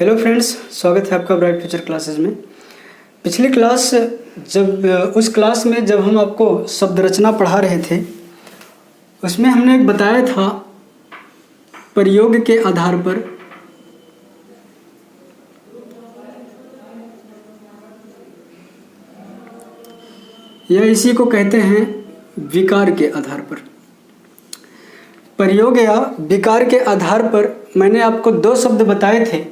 Hello friends, स्वागत है आपका ब्राइट फ्यूचर क्लासेस में। पिछली क्लास उस क्लास में जब हम आपको शब्द रचना पढ़ा रहे थे, उसमें हमने एक बताया था प्रयोग के आधार पर या इसी को कहते हैं विकार के आधार पर। प्रयोग या विकार के आधार पर मैंने आपको दो शब्द बताए थे,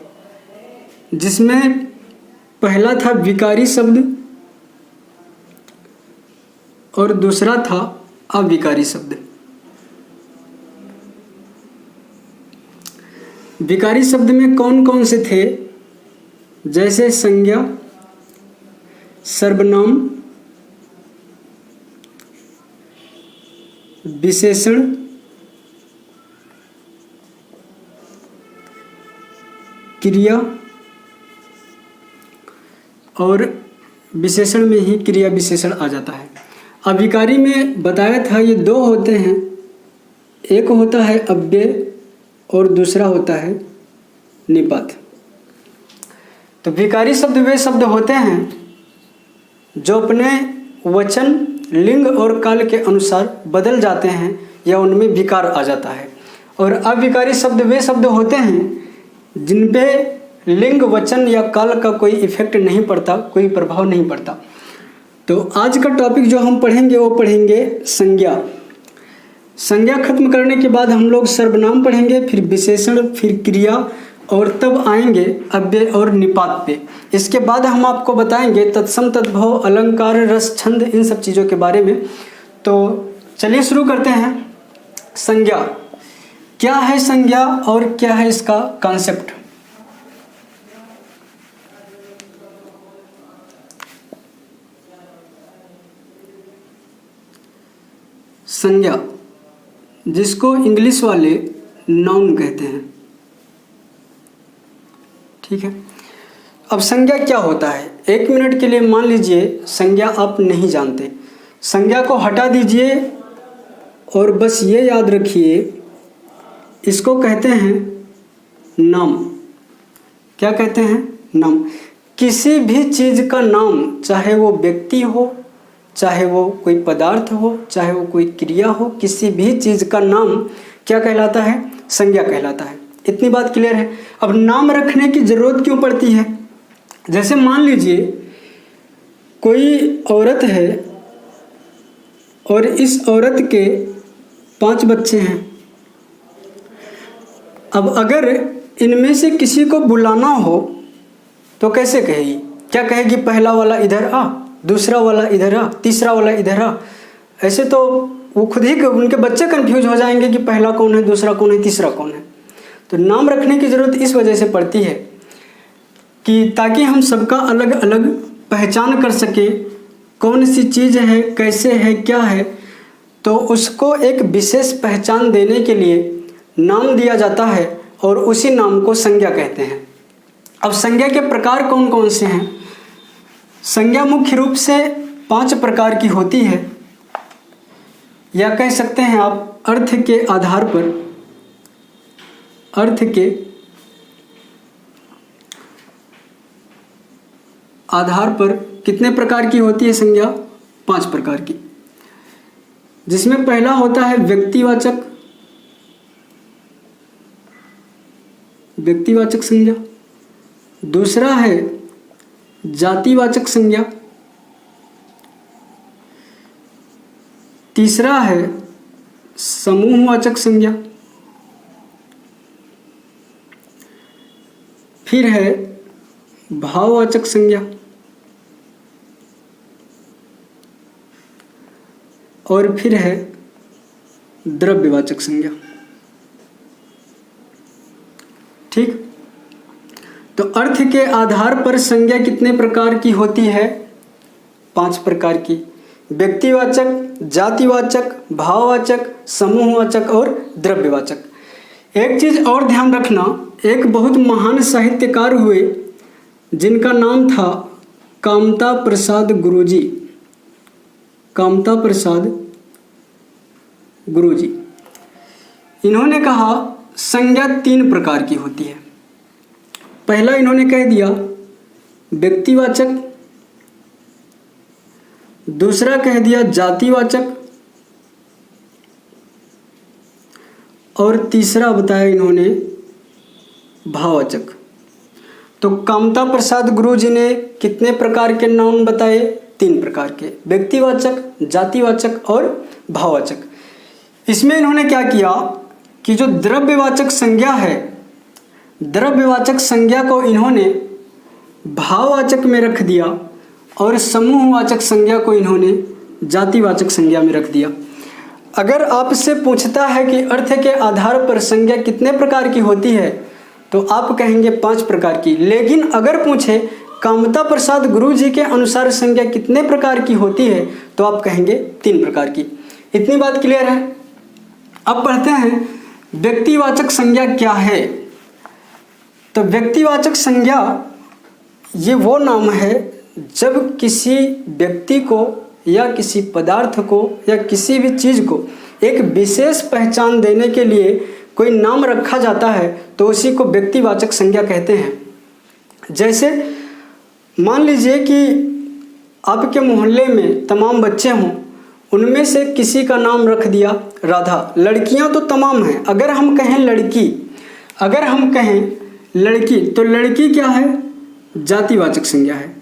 जिसमें पहला था विकारी शब्द और दूसरा था अविकारी शब्द। विकारी शब्द में कौन कौन से थे? जैसे संज्ञा, सर्वनाम, विशेषण, क्रिया, और विशेषण में ही क्रिया विशेषण आ जाता है। अविकारी में बताया था ये दो होते हैं, एक होता है अव्यय और दूसरा होता है निपात। तो विकारी शब्द वे शब्द होते हैं जो अपने वचन, लिंग और काल के अनुसार बदल जाते हैं या उनमें विकार आ जाता है। और अविकारी शब्द वे शब्द होते हैं जिन पे लिंग, वचन या काल का कोई इफेक्ट नहीं पड़ता, कोई प्रभाव नहीं पड़ता। तो आज का टॉपिक जो हम पढ़ेंगे वो पढ़ेंगे संज्ञा। संज्ञा खत्म करने के बाद हम लोग सर्वनाम पढ़ेंगे, फिर विशेषण, फिर क्रिया, और तब आएंगे अव्यय और निपात पे। इसके बाद हम आपको बताएंगे तत्सम, तद्भव, अलंकार, रस, छंद, इन सब चीज़ों के बारे में। तो चलिए शुरू करते हैं। संज्ञा क्या है? संज्ञा और क्या है इसका कॉन्सेप्ट? संज्ञा, जिसको इंग्लिश वाले नाउन कहते हैं, ठीक है। अब संज्ञा क्या होता है? एक मिनट के लिए मान लीजिए संज्ञा आप नहीं जानते, संज्ञा को हटा दीजिए और बस ये याद रखिए, इसको कहते हैं नाम। क्या कहते हैं? नाम। किसी भी चीज़ का नाम, चाहे वो व्यक्ति हो, चाहे वो कोई पदार्थ हो, चाहे वो कोई क्रिया हो, किसी भी चीज़ का नाम क्या कहलाता है? संज्ञा कहलाता है। इतनी बात क्लियर है। अब नाम रखने की ज़रूरत क्यों पड़ती है? जैसे मान लीजिए कोई औरत है और इस औरत के 5 बच्चे हैं। अब अगर इनमें से किसी को बुलाना हो तो कैसे कहेगी? क्या कहेगी? पहला वाला इधर आ, दूसरा वाला इधर आ, तीसरा वाला इधर आ। ऐसे तो वो खुद ही उनके बच्चे कंफ्यूज हो जाएंगे कि पहला कौन है, दूसरा कौन है, तीसरा कौन है। तो नाम रखने की ज़रूरत इस वजह से पड़ती है कि ताकि हम सबका अलग अलग पहचान कर सके, कौन सी चीज़ है, कैसे है, क्या है। तो उसको एक विशेष पहचान देने के लिए नाम दिया जाता है और उसी नाम को संज्ञा कहते हैं। अब संज्ञा के प्रकार कौन कौन से हैं? संज्ञा मुख्य रूप से 5 प्रकार की होती है, या कह सकते हैं आप अर्थ के आधार पर। अर्थ के आधार पर कितने प्रकार की होती है संज्ञा? 5 प्रकार की, जिसमें पहला होता है व्यक्तिवाचक। व्यक्तिवाचक संज्ञा। दूसरा है जातिवाचक संज्ञा। तीसरा है समूहवाचक संज्ञा। फिर है भाववाचक संज्ञा, और फिर है द्रव्यवाचक संज्ञा। ठीक। तो अर्थ के आधार पर संज्ञा कितने प्रकार की होती है? 5 प्रकार की। व्यक्तिवाचक, जातिवाचक, भाववाचक, समूहवाचक और द्रव्यवाचक। एक चीज़ और ध्यान रखना, एक बहुत महान साहित्यकार हुए जिनका नाम था कामता प्रसाद गुरुजी। कामता प्रसाद गुरुजी, इन्होंने कहा संज्ञा 3 प्रकार की होती है। पहला इन्होंने कह दिया व्यक्तिवाचक, दूसरा कह दिया जातिवाचक, और तीसरा बताया इन्होंने भाववाचक। तो कामता प्रसाद गुरु जी ने कितने प्रकार के नाउन बताए? 3 प्रकार के, व्यक्तिवाचक, जातिवाचक और भाववाचक। इसमें इन्होंने क्या किया कि जो द्रव्यवाचक संज्ञा है, द्रव्यवाचक संज्ञा को इन्होंने भाववाचक में रख दिया और समूहवाचक संज्ञा को इन्होंने जातिवाचक संज्ञा में रख दिया। अगर आपसे पूछता है कि अर्थ के आधार पर संज्ञा कितने प्रकार की होती है तो आप कहेंगे 5 प्रकार की। लेकिन अगर पूछे कामता प्रसाद गुरु जी के अनुसार संज्ञा कितने प्रकार की होती है तो आप कहेंगे 3 प्रकार की। इतनी बात क्लियर है। अब पढ़ते हैं व्यक्तिवाचक संज्ञा क्या है। तो व्यक्तिवाचक संज्ञा ये वो नाम है जब किसी व्यक्ति को या किसी पदार्थ को या किसी भी चीज़ को एक विशेष पहचान देने के लिए कोई नाम रखा जाता है तो उसी को व्यक्तिवाचक संज्ञा कहते हैं। जैसे मान लीजिए कि आपके मोहल्ले में तमाम बच्चे हों, उनमें से किसी का नाम रख दिया राधा। लड़कियां तो तमाम हैं, अगर हम कहें लड़की, अगर हम कहें लड़की तो लड़की क्या है? जातिवाचक संज्ञा है,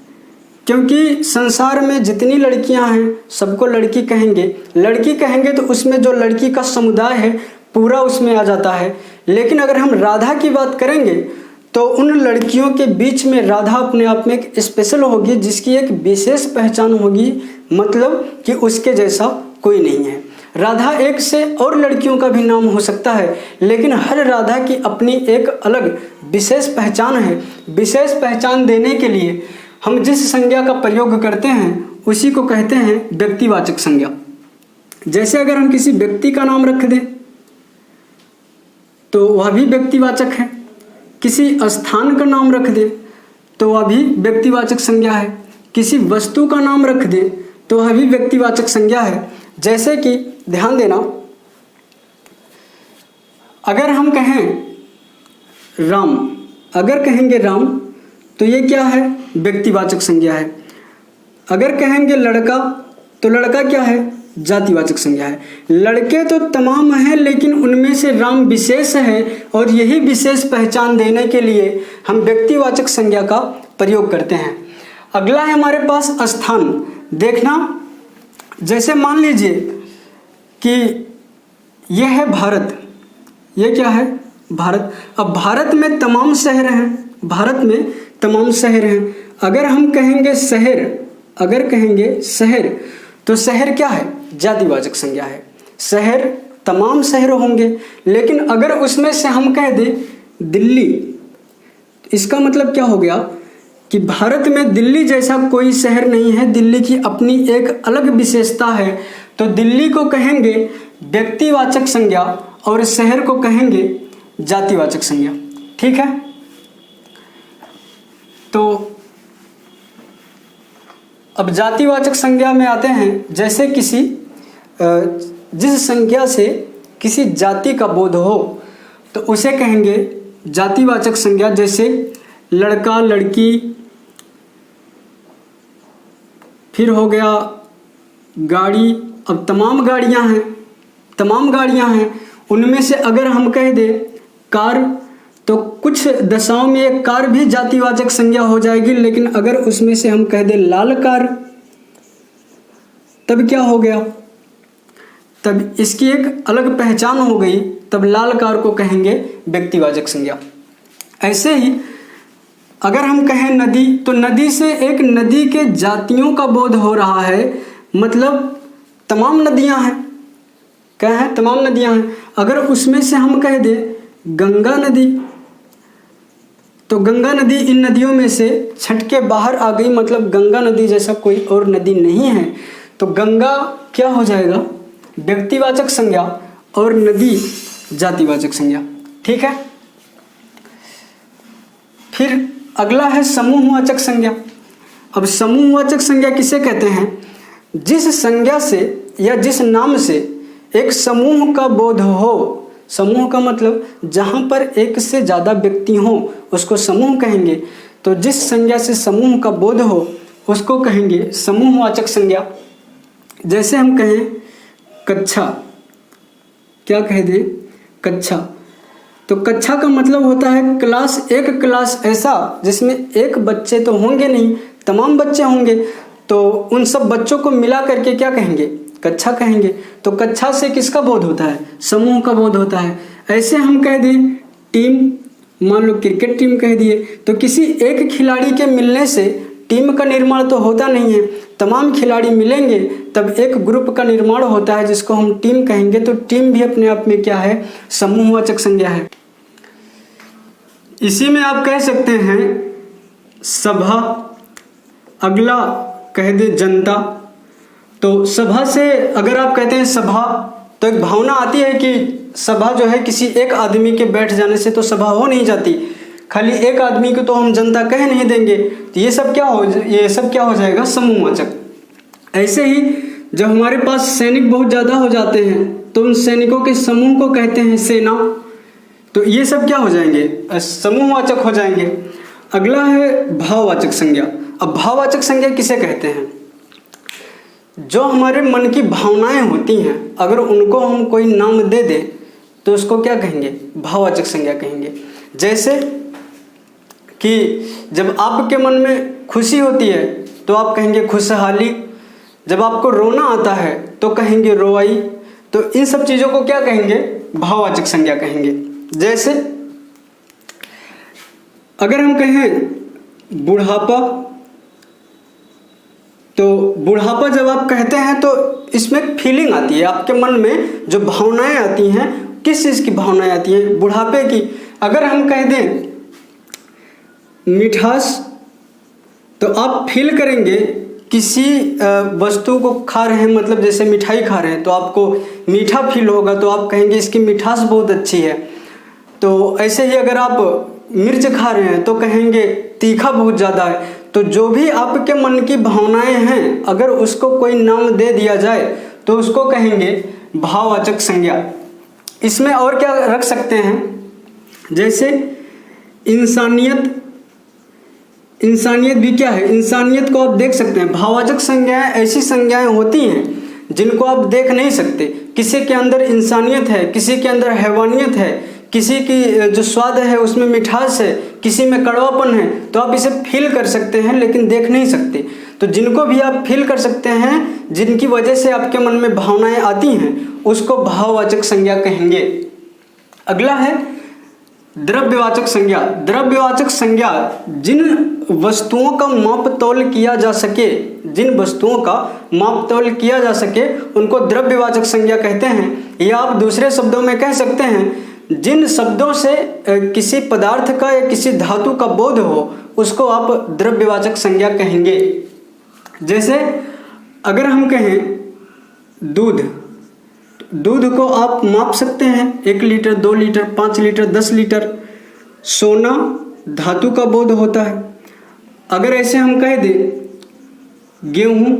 क्योंकि संसार में जितनी लड़कियां हैं सबको लड़की कहेंगे। लड़की कहेंगे तो उसमें जो लड़की का समुदाय है पूरा उसमें आ जाता है। लेकिन अगर हम राधा की बात करेंगे तो उन लड़कियों के बीच में राधा अपने आप में एक स्पेशल होगी, जिसकी एक विशेष पहचान होगी, मतलब कि उसके जैसा कोई नहीं है। राधा एक से और लड़कियों का भी नाम हो सकता है, लेकिन हर राधा की अपनी एक अलग विशेष पहचान है। विशेष पहचान देने के लिए हम जिस संज्ञा का प्रयोग करते हैं उसी को कहते हैं व्यक्तिवाचक संज्ञा। जैसे अगर हम किसी व्यक्ति का नाम रख दें तो वह भी व्यक्तिवाचक है, किसी स्थान का नाम रख दे तो वह भी व्यक्तिवाचक संज्ञा है, किसी वस्तु का नाम रख दे तो वह भी व्यक्तिवाचक संज्ञा है। जैसे कि ध्यान देना, अगर हम कहें राम, अगर कहेंगे राम तो ये क्या है? व्यक्तिवाचक संज्ञा है। अगर कहेंगे लड़का तो लड़का क्या है? जातिवाचक संज्ञा है। लड़के तो तमाम हैं लेकिन उनमें से राम विशेष है और यही विशेष पहचान देने के लिए हम व्यक्तिवाचक संज्ञा का प्रयोग करते हैं। अगला है हमारे पास स्थान। देखना, जैसे मान लीजिए कि यह है भारत, ये क्या है? भारत। अब भारत में तमाम शहर हैं, भारत में तमाम शहर हैं। अगर हम कहेंगे शहर, अगर कहेंगे शहर तो शहर क्या है? जातिवाचक संज्ञा है। शहर तमाम शहर होंगे, लेकिन अगर उसमें से हम कह दें दिल्ली, इसका मतलब क्या हो गया कि भारत में दिल्ली जैसा कोई शहर नहीं है, दिल्ली की अपनी एक अलग विशेषता है। तो दिल्ली को कहेंगे व्यक्तिवाचक संज्ञा और शहर को कहेंगे जातिवाचक संज्ञा। ठीक है। तो अब जातिवाचक संज्ञा में आते हैं। जैसे किसी जिस संज्ञा से किसी जाति का बोध हो तो उसे कहेंगे जातिवाचक संज्ञा। जैसे लड़का, लड़की, फिर हो गया गाड़ी। अब तमाम गाड़ियां हैं, तमाम गाड़ियां हैं, उनमें से अगर हम कह दें कार तो कुछ दशाओं में एक कार भी जातिवाचक संज्ञा हो जाएगी। लेकिन अगर उसमें से हम कह दें लाल कार तब क्या हो गया? तब इसकी एक अलग पहचान हो गई, तब लाल कार को कहेंगे व्यक्तिवाचक संज्ञा। ऐसे ही अगर हम कहें नदी तो नदी से एक नदी के जातियों का बोध हो रहा है, मतलब तमाम नदियां हैं। क्या है? तमाम नदियां हैं। अगर उसमें से हम कह दें गंगा नदी तो गंगा नदी इन नदियों में से छट के बाहर आ गई, मतलब गंगा नदी जैसा कोई और नदी नहीं है। तो गंगा क्या हो जाएगा? व्यक्तिवाचक संज्ञा और नदी जातिवाचक संज्ञा। ठीक है। फिर अगला है समूहवाचक संज्ञा। अब समूहवाचक संज्ञा किसे कहते हैं? जिस संज्ञा से या जिस नाम से एक समूह का बोध हो, समूह का मतलब जहाँ पर एक से ज़्यादा व्यक्ति हों उसको समूह कहेंगे। तो जिस संज्ञा से समूह का बोध हो उसको कहेंगे समूहवाचक संज्ञा। जैसे हम कहें कक्षा, क्या कह दें, कक्षा। तो कक्षा का मतलब होता है क्लास, एक क्लास ऐसा जिसमें एक बच्चे तो होंगे नहीं, तमाम बच्चे होंगे, तो उन सब बच्चों को मिला करके क्या कहेंगे, कक्षा कहेंगे। तो कक्षा से किसका बोध होता है, समूह का बोध होता है। ऐसे हम कह दें टीम, मान लो क्रिकेट टीम कह दिए, तो किसी एक खिलाड़ी के मिलने से टीम का निर्माण तो होता नहीं है, तमाम खिलाड़ी मिलेंगे तब एक ग्रुप का निर्माण होता है जिसको हम टीम कहेंगे। तो टीम भी अपने आप में क्या है, समूहवाचक संज्ञा है। इसी में आप कह सकते हैं सभा, अगला कह दे जनता। तो सभा से अगर आप कहते हैं सभा तो एक भावना आती है कि सभा जो है किसी एक आदमी के बैठ जाने से तो सभा हो नहीं जाती, खाली एक आदमी को तो हम जनता कह नहीं देंगे। तो ये सब क्या हो जाएगा, समूहवाचक। ऐसे ही जब हमारे पास सैनिक बहुत ज़्यादा हो जाते हैं तो उन सैनिकों के समूह को कहते हैं सेना। तो ये सब क्या हो जाएंगे, समूहवाचक हो जाएंगे। अगला है भाववाचक संज्ञा। अब भाववाचक संज्ञा किसे कहते हैं, जो हमारे मन की भावनाएं होती हैं अगर उनको हम कोई नाम दे दें तो उसको क्या कहेंगे, भाववाचक संज्ञा कहेंगे। जैसे कि जब आपके मन में खुशी होती है तो आप कहेंगे खुशहाली, जब आपको रोना आता है तो कहेंगे रोवाई। तो इन सब चीज़ों को क्या कहेंगे, भाववाचक संज्ञा कहेंगे। जैसे अगर हम कहें बुढ़ापा, तो बुढ़ापा जब आप कहते हैं तो इसमें फीलिंग आती है, आपके मन में जो भावनाएं आती हैं, किस चीज़ की भावनाएं आती हैं, बुढ़ापे की। अगर हम कह दें मिठास, तो आप फील करेंगे किसी वस्तु को खा रहे हैं, मतलब जैसे मिठाई खा रहे हैं तो आपको मीठा फील होगा, तो आप कहेंगे इसकी मिठास बहुत अच्छी है। तो ऐसे ही अगर आप मिर्च खा रहे हैं तो कहेंगे तीखा बहुत ज़्यादा है। तो जो भी आपके मन की भावनाएं हैं अगर उसको कोई नाम दे दिया जाए तो उसको कहेंगे भाववाचक संज्ञा। इसमें और क्या रख सकते हैं, जैसे इंसानियत। इंसानियत भी क्या है, इंसानियत को आप देख सकते हैं। भाववाचक संज्ञाएं ऐसी संज्ञाएं होती हैं जिनको आप देख नहीं सकते, किसी के अंदर इंसानियत है, किसी के अंदर हैवानियत है, किसी की जो स्वाद है उसमें मिठास है, किसी में कड़वापन है, तो आप इसे फील कर सकते हैं लेकिन देख नहीं सकते। तो जिनको भी आप फील कर सकते हैं, जिनकी वजह से आपके मन में भावनाएं आती हैं, उसको भाववाचक संज्ञा कहेंगे। अगला है द्रव्यवाचक संज्ञा। द्रव्यवाचक संज्ञा जिन वस्तुओं का माप तौल किया जा सके, जिन वस्तुओं का माप तौल किया जा सके उनको द्रव्यवाचक संज्ञा कहते हैं। या आप दूसरे शब्दों में कह सकते हैं जिन शब्दों से किसी पदार्थ का या किसी धातु का बोध हो उसको आप द्रव्यवाचक संज्ञा कहेंगे। जैसे अगर हम कहें दूध, दूध को आप माप सकते हैं, 1 लीटर, 2 लीटर, 5 लीटर, 10 लीटर। सोना धातु का बोध होता है। अगर ऐसे हम कह दें गेहूँ,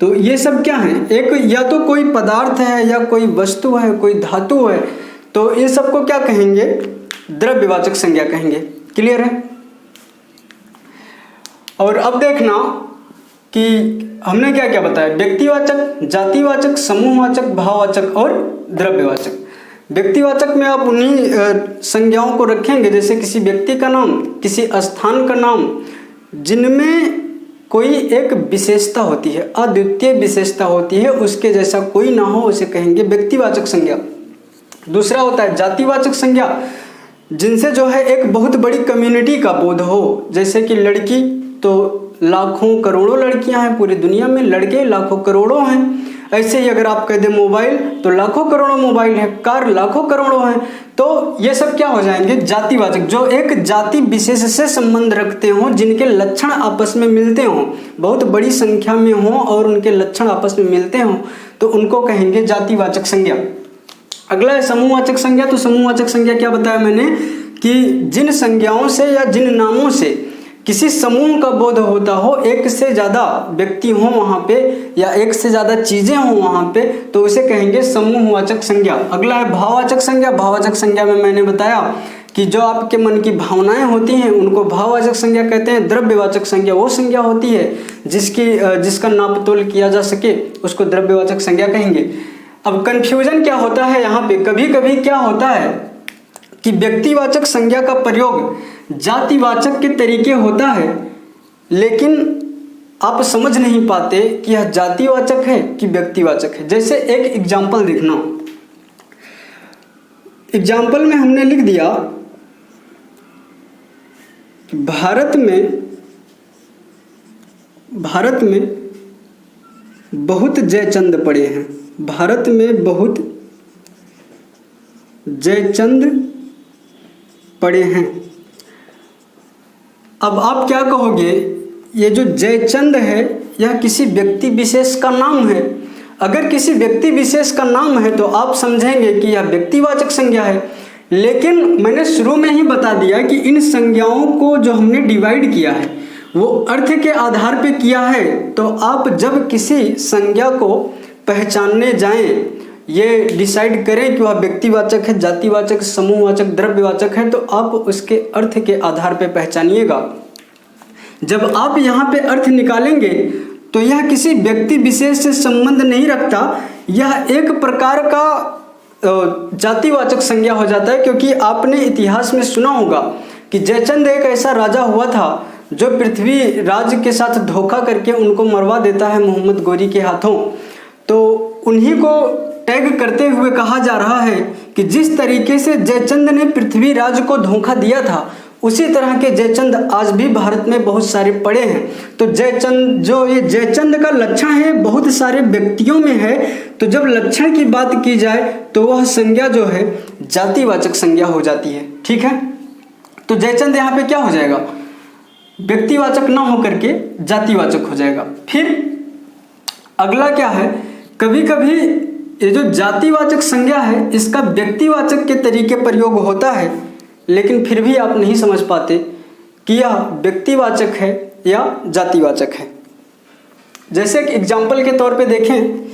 तो ये सब क्या है, एक या तो कोई पदार्थ है या कोई वस्तु है, कोई धातु है, तो इन सबको क्या कहेंगे, द्रव्यवाचक संज्ञा कहेंगे। क्लियर है। और अब देखना कि हमने क्या क्या बताया, व्यक्तिवाचक, जातिवाचक, समूहवाचक, भाववाचक और द्रव्यवाचक। व्यक्तिवाचक में आप उन्हीं संज्ञाओं को रखेंगे जैसे किसी व्यक्ति का नाम, किसी स्थान का नाम, जिनमें कोई एक विशेषता होती है, अद्वितीय विशेषता होती है, उसके जैसा कोई ना हो, उसे कहेंगे व्यक्तिवाचक संज्ञा। दूसरा होता है जातिवाचक संज्ञा, जिनसे जो है एक बहुत बड़ी कम्युनिटी का बोध हो। जैसे कि लड़की, तो लाखों करोड़ों लड़कियां हैं पूरी दुनिया में, लड़के लाखों करोड़ों हैं। ऐसे ही अगर आप कह दें मोबाइल, तो लाखों करोड़ों मोबाइल है, कार लाखों करोड़ों हैं। तो ये सब क्या हो जाएंगे, जातिवाचक, जो एक जाति विशेष से संबंध रखते हों, जिनके लक्षण आपस में मिलते हों, बहुत बड़ी संख्या में हों और उनके लक्षण आपस में मिलते हों, तो उनको कहेंगे जातिवाचक संज्ञा। अगला है समूहवाचक संज्ञा। तो समूहवाचक संज्ञा क्या बताया मैंने कि जिन संज्ञाओं से या जिन नामों से किसी समूह का बोध होता हो, एक से ज़्यादा व्यक्ति हों वहाँ पे या एक से ज़्यादा चीज़ें हों वहाँ पे, तो उसे कहेंगे समूहवाचक संज्ञा। अगला है भाववाचक संज्ञा। भाववाचक संज्ञा में मैंने बताया कि जो आपके मन की भावनाएं होती हैं उनको भाववाचक संज्ञा कहते हैं। द्रव्यवाचक संज्ञा वो संज्ञा होती है जिसका नापतोल किया जा सके, उसको द्रव्यवाचक संज्ञा कहेंगे। अब कन्फ्यूजन क्या होता है यहाँ पे, कभी कभी क्या होता है कि व्यक्तिवाचक संज्ञा का प्रयोग जातिवाचक के तरीके होता है, लेकिन आप समझ नहीं पाते कि यह जातिवाचक है कि व्यक्तिवाचक है। जैसे एक एग्जाम्पल देखना, एग्जाम्पल में हमने लिख दिया भारत में बहुत जयचंद पड़े हैं। भारत में बहुत जयचंद पड़े हैं। अब आप क्या कहोगे, ये जो जयचंद है यह किसी व्यक्ति विशेष का नाम है। अगर किसी व्यक्ति विशेष का नाम है तो आप समझेंगे कि यह व्यक्तिवाचक संज्ञा है, लेकिन मैंने शुरू में ही बता दिया कि इन संज्ञाओं को जो हमने डिवाइड किया है वो अर्थ के आधार पे किया है। तो आप जब किसी संज्ञा को पहचानने जाएं, ये डिसाइड करें कि वह व्यक्तिवाचक है, जातिवाचक, समूहवाचक, द्रव्यवाचक है, तो आप उसके अर्थ के आधार पे पहचानिएगा। जब आप यहाँ पे अर्थ निकालेंगे तो यह किसी व्यक्ति विशेष से संबंध नहीं रखता, यह एक प्रकार का जातिवाचक संज्ञा हो जाता है। क्योंकि आपने इतिहास में सुना होगा कि जयचंद एक ऐसा राजा हुआ था जो पृथ्वी राज के साथ धोखा करके उनको मरवा देता है मोहम्मद गोरी के हाथों। तो उन्हीं को टैग करते हुए कहा जा रहा है कि जिस तरीके से जयचंद ने पृथ्वी राज को धोखा दिया था, उसी तरह के जयचंद आज भी भारत में बहुत सारे पड़े हैं। तो जयचंद, जो ये जयचंद का लक्षण है बहुत सारे व्यक्तियों में है, तो जब लक्षण की बात की जाए तो वह संज्ञा जो है जातिवाचक संज्ञा हो जाती है। ठीक है, तो जयचंद यहाँ पे क्या हो जाएगा, व्यक्तिवाचक ना होकर के जातिवाचक हो जाएगा। फिर अगला क्या है, कभी कभी ये जो जातिवाचक संज्ञा है इसका व्यक्तिवाचक के तरीके प्रयोग होता है, लेकिन फिर भी आप नहीं समझ पाते कि यह व्यक्तिवाचक है या जातिवाचक है। जैसे एक एग्जाम्पल के तौर पे देखें,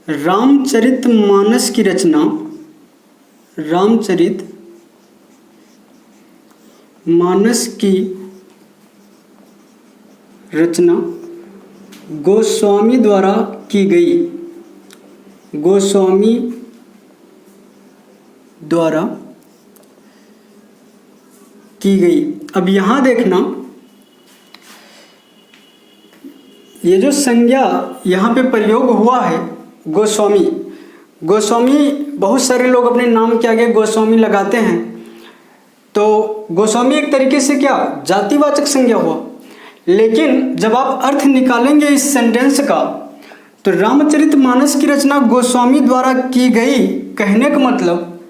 रामचरितमानस की रचना, रामचरितमानस की रचना गोस्वामी द्वारा की गई, गोस्वामी द्वारा की गई। अब यहाँ देखना, ये जो संज्ञा यहाँ पे प्रयोग हुआ है गोस्वामी, बहुत सारे लोग अपने नाम के आगे गोस्वामी लगाते हैं, तो गोस्वामी एक तरीके से क्या जातिवाचक संज्ञा हुआ। लेकिन जब आप अर्थ निकालेंगे इस सेंटेंस का, तो रामचरितमानस की रचना गोस्वामी द्वारा की गई कहने का मतलब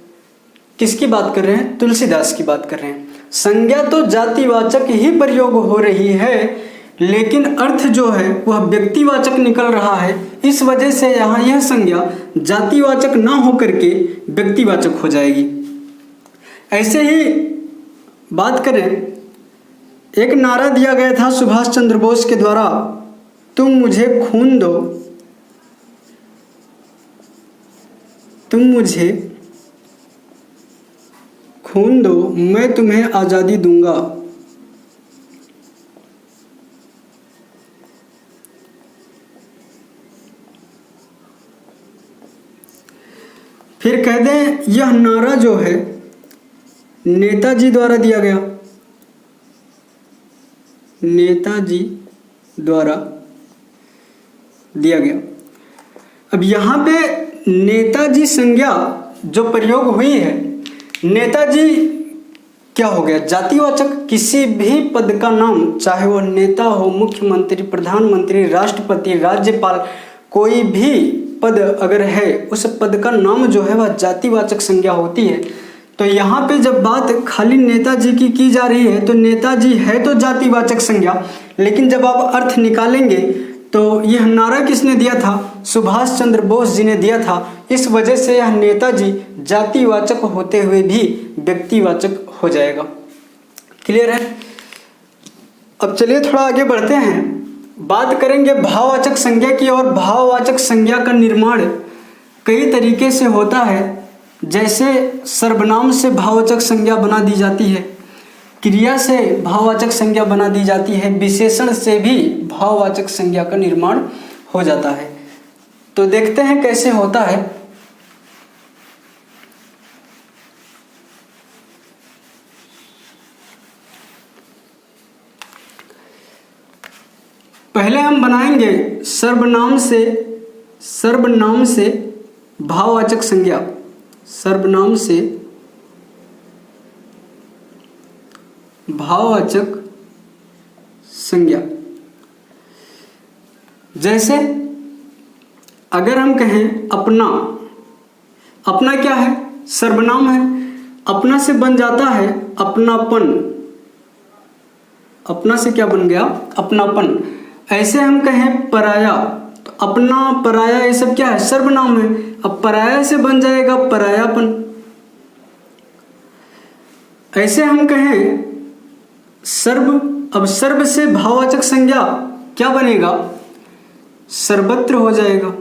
किसकी बात कर रहे हैं, तुलसीदास की बात कर रहे हैं। संज्ञा तो जातिवाचक ही प्रयोग हो रही है, लेकिन अर्थ जो है वह व्यक्तिवाचक निकल रहा है। इस वजह से यहाँ यह संज्ञा जातिवाचक ना होकर के व्यक्तिवाचक हो जाएगी। ऐसे ही बात करें, एक नारा दिया गया था सुभाष चंद्र बोस के द्वारा, तुम मुझे खून दो, तुम मुझे खून दो, मैं तुम्हें आज़ादी दूंगा। फिर कह दें यह नारा जो है नेताजी द्वारा दिया गया, नेताजी द्वारा दिया गया। अब यहाँ पे नेताजी संज्ञा जो प्रयोग हुई है, नेताजी क्या हो गया, जातिवाचक। किसी भी पद का नाम, चाहे वो नेता हो, मुख्यमंत्री, प्रधानमंत्री, राष्ट्रपति, राज्यपाल, कोई भी पद अगर है, उस पद का नाम जो है वह जातिवाचक संज्ञा होती है। तो यहाँ पे जब बात खाली नेताजी की जा रही है, तो नेताजी है तो जातिवाचक संज्ञा, लेकिन जब आप अर्थ निकालेंगे तो यह नारा किसने दिया था? सुभाष चंद्र बोस जी ने दिया था। इस वजह से यह नेताजी जातिवाचक होते हुए भी व्यक्तिवाचक हो जाएगा। क्लियर है? अब चलिए थोड़ा आगे बढ़ते हैं, बात करेंगे भाववाचक संज्ञा की। और भाववाचक संज्ञा का निर्माण कई तरीके से होता है। जैसे सर्वनाम से भाववाचक संज्ञा बना दी जाती है, क्रिया से भाववाचक संज्ञा बना दी जाती है, विशेषण से भी भाववाचक संज्ञा का निर्माण हो जाता है। तो देखते हैं कैसे होता है। पहले हम बनाएंगे सर्वनाम से भाववाचक संज्ञा। सर्वनाम से भाववाचक संज्ञा। जैसे अगर हम कहें अपना, अपना क्या है? सर्वनाम है। अपना से बन जाता है अपनापन। अपना से क्या बन गया? अपनापन। ऐसे हम कहें पराया, तो अपना पराया ये सब क्या है? सर्वनाम है। अब पराया से बन जाएगा परायापन। ऐसे हम कहें सर्व, अब सर्व से भाववाचक संज्ञा क्या बनेगा? सर्वत्र हो जाएगा।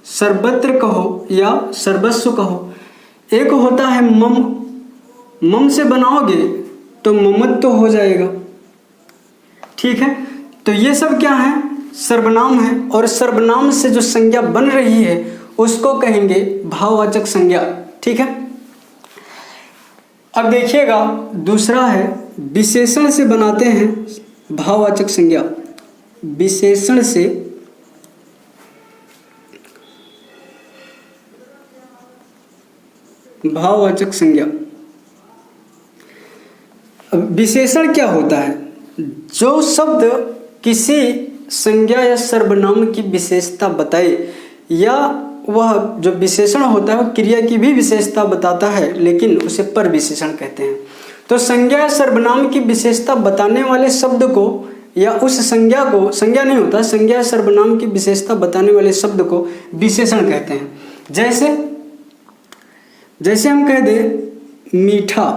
सर्वत्र कहो या सर्वस्व कहो। एक होता है मम, मम से बनाओगे तो ममत्व हो जाएगा। ठीक है, तो ये सब क्या है? सर्वनाम है। और सर्वनाम से जो संज्ञा बन रही है उसको कहेंगे भाववाचक संज्ञा। ठीक है, अब देखिएगा दूसरा है विशेषण से बनाते हैं भाववाचक संज्ञा। विशेषण से भाववाचक संज्ञा। अब विशेषण क्या होता है? जो शब्द किसी संज्ञा या सर्वनाम की विशेषता बताए, या वह जो विशेषण होता है वो क्रिया की भी विशेषता बताता है, लेकिन उसे पर विशेषण कहते हैं। तो संज्ञा या सर्वनाम की विशेषता बताने वाले शब्द को या उस संज्ञा को, संज्ञा नहीं होता, संज्ञा या सर्वनाम की विशेषता बताने वाले शब्द को विशेषण कहते हैं। जैसे हम कह दें मीठा,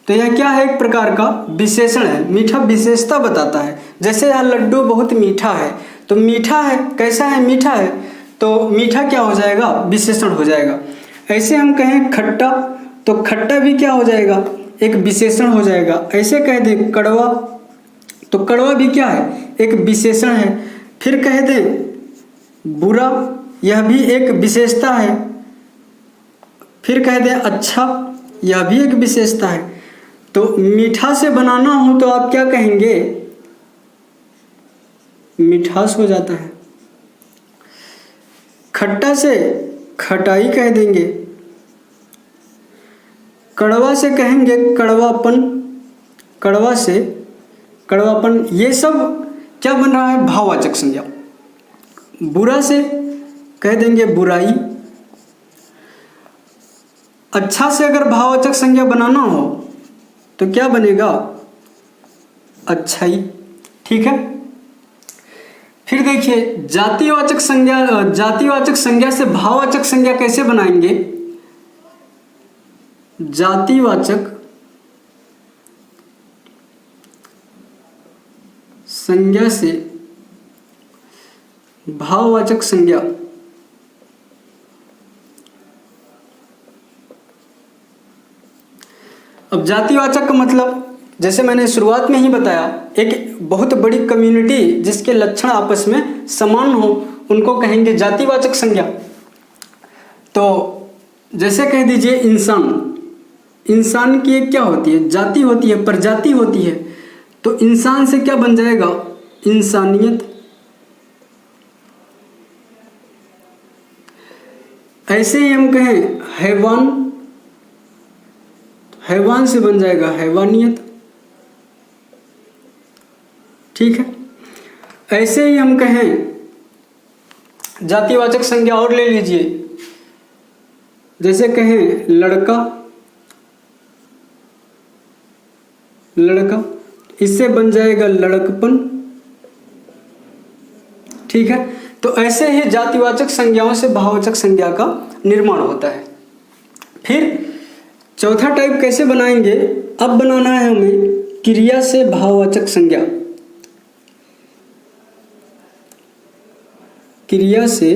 तो यह क्या है? एक प्रकार का विशेषण है। मीठा विशेषता बताता है। जैसे यह लड्डू बहुत मीठा है, तो मीठा है, कैसा है? मीठा है, तो मीठा क्या हो जाएगा? विशेषण हो जाएगा। ऐसे हम कहें खट्टा, तो खट्टा भी क्या हो जाएगा? एक विशेषण हो जाएगा। ऐसे कह दें कड़वा, तो कड़वा भी क्या है? एक विशेषण है। फिर कह दें बुरा, यह भी एक विशेषता है। फिर कह दें अच्छा, यह भी एक विशेषता है। तो मीठा से बनाना हो तो आप क्या कहेंगे? मिठास हो जाता है। खट्टा से खटाई कह देंगे। कड़वा से कहेंगे कड़वापन, कड़वा से कड़वापन। ये सब क्या बन रहा है? भाववाचक संज्ञा। बुरा से कह देंगे बुराई। अच्छा से अगर भाववाचक संज्ञा बनाना हो तो क्या बनेगा? अच्छाई। ठीक है, फिर देखिए जातिवाचक संज्ञा से भाववाचक संज्ञा कैसे बनाएंगे? जातिवाचक संज्ञा से भाववाचक संज्ञा। अब जातिवाचक का मतलब जैसे मैंने शुरुआत में ही बताया, एक बहुत बड़ी कम्युनिटी जिसके लक्षण आपस में समान हो उनको कहेंगे जातिवाचक संज्ञा। तो जैसे कह दीजिए इंसान, इंसान की एक क्या होती है? जाति होती है, प्रजाति होती है। तो इंसान से क्या बन जाएगा? इंसानियत। ऐसे ही हम कहें हैवान, हैवान से बन जाएगा हैवानियत। ठीक है, ऐसे ही हम कहें जातिवाचक संज्ञा और ले लीजिए, जैसे कहें लड़का, लड़का, इससे बन जाएगा लड़कपन। ठीक है, तो ऐसे ही जातिवाचक संज्ञाओं से भाववाचक संज्ञा का निर्माण होता है। फिर चौथा टाइप कैसे बनाएंगे, अब बनाना है हमें क्रिया से भाववाचक संज्ञा। क्रिया से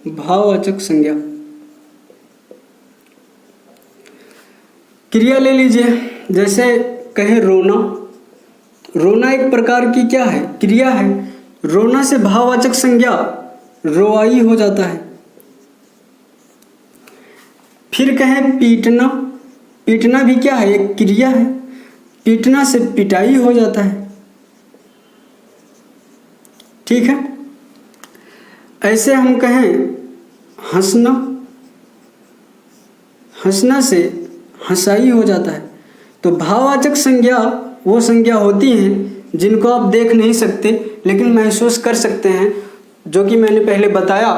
भाववाचक संज्ञा। क्रिया ले लीजिए, जैसे कहे रोना। रोना एक प्रकार की क्या है, क्रिया है। रोना से भाववाचक संज्ञा रोआई हो जाता है। फिर कहें पीटना। पीटना भी क्या है, एक क्रिया है। पीटना से पिटाई हो जाता है। ठीक है, ऐसे हम कहें हंसना। हंसना से हंसाई हो जाता है। तो भाववाचक संज्ञा वो संज्ञा होती हैं जिनको आप देख नहीं सकते लेकिन महसूस कर सकते हैं, जो कि मैंने पहले बताया।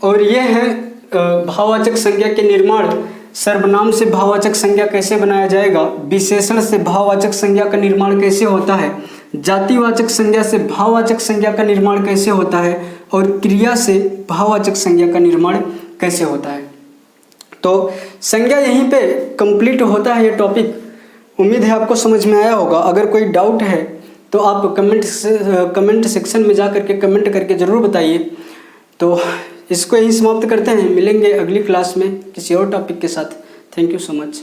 और ये है भाववाचक संज्ञा के निर्माण। सर्वनाम से भाववाचक संज्ञा कैसे बनाया जाएगा, विशेषण से भाववाचक संज्ञा का निर्माण कैसे होता है, जातिवाचक संज्ञा से भाववाचक संज्ञा का निर्माण कैसे होता है, और क्रिया से भाववाचक संज्ञा का निर्माण कैसे होता है। तो संज्ञा यहीं पे कंप्लीट होता है ये टॉपिक। उम्मीद है आपको समझ में आया होगा। अगर कोई डाउट है तो आप कमेंट सेक्शन में जा करके कमेंट करके ज़रूर बताइए। तो इसको यहीं समाप्त करते हैं, मिलेंगे अगली क्लास में किसी और टॉपिक के साथ। Thank you so much.